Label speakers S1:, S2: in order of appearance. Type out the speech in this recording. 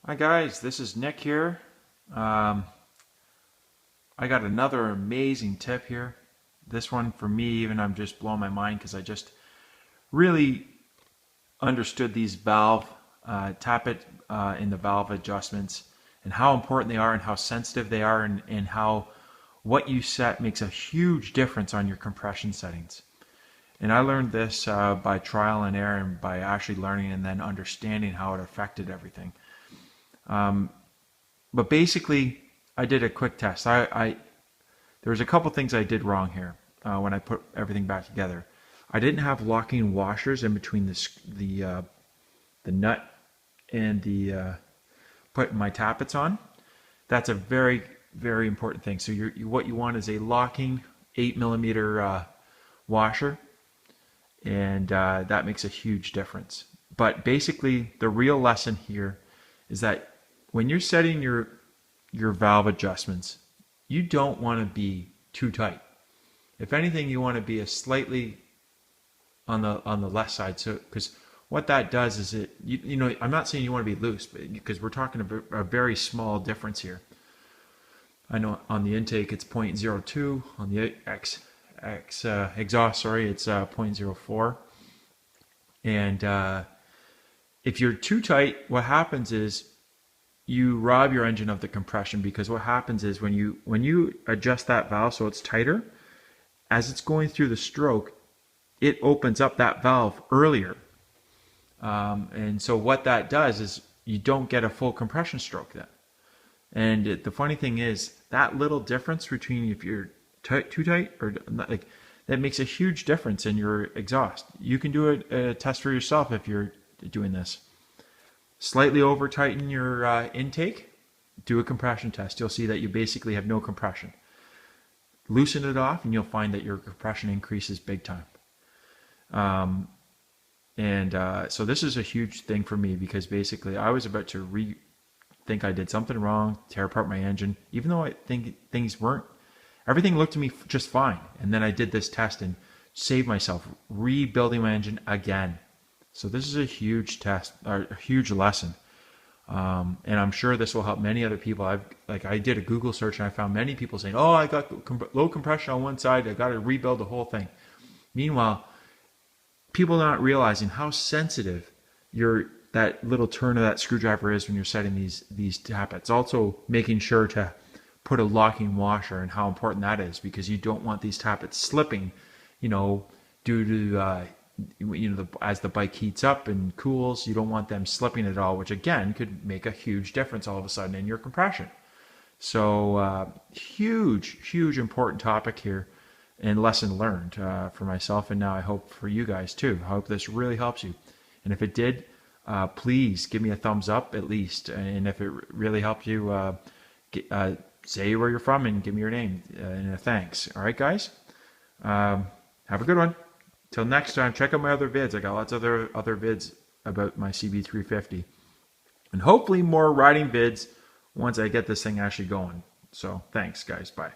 S1: Hi guys, this is Nick here. Um, I got another amazing tip here. This one for me, even I'm just blowing my mind because I just really understood these valve tappet in the valve adjustments and how important they are and how sensitive they are and how what you set makes a huge difference on your compression settings. And I learned this by trial and error and by actually learning and then understanding how it affected everything. But basically, I did a quick test. There was a couple things I did wrong here when I put everything back together. I didn't have locking washers in between the nut and the putting my tappets on. That's a very important thing. So what you want is a locking 8mm washer, and that makes a huge difference. But basically, the real lesson here is that when you're setting your valve adjustments, you don't want to be too tight. If anything, you want to be a slightly on the left side. So because what that does is you know, I'm not saying you want to be loose, but because we're talking about a very small difference here. I know on the intake it's 0.02, on the exhaust, sorry, it's 0.04. And if you're too tight, what happens is you rob your engine of the compression, because what happens is when you adjust that valve so it's tighter, as it's going through the stroke, it opens up that valve earlier. And so what that does is you don't get a full compression stroke then. And the funny thing is that little difference between if you're too tight or not, like, that makes a huge difference in your exhaust. You can do a test for yourself if you're doing this. Slightly over tighten your intake, do a compression test. You'll see that you basically have no compression. Loosen it off and you'll find that your compression increases big time. So this is a huge thing for me, because basically I was about to think I did something wrong, tear apart my engine, even though I think things weren't. Everything looked to me just fine. And then I did this test and saved myself rebuilding my engine again. So this is a huge test, or a huge lesson. And I'm sure this will help many other people. I did a Google search and I found many people saying, oh, I got low compression on one side, I got to rebuild the whole thing. Meanwhile, people not realizing how sensitive that little turn of that screwdriver is when you're setting these tappets. Also making sure to put a locking washer and how important that is, because you don't want these tappets slipping, due to as the bike heats up and cools, you don't want them slipping at all, which again could make a huge difference all of a sudden in your compression. So huge important topic here, and lesson learned for myself, and now I hope for you guys too. I hope this really helps you, and if it did, please give me a thumbs up at least, and if it really helped you, say where you're from and give me your name and a thanks. All right, guys, have a good one. Till next time, check out my other vids. I got lots of other vids about my CB350. And hopefully more riding vids once I get this thing actually going. So thanks, guys. Bye.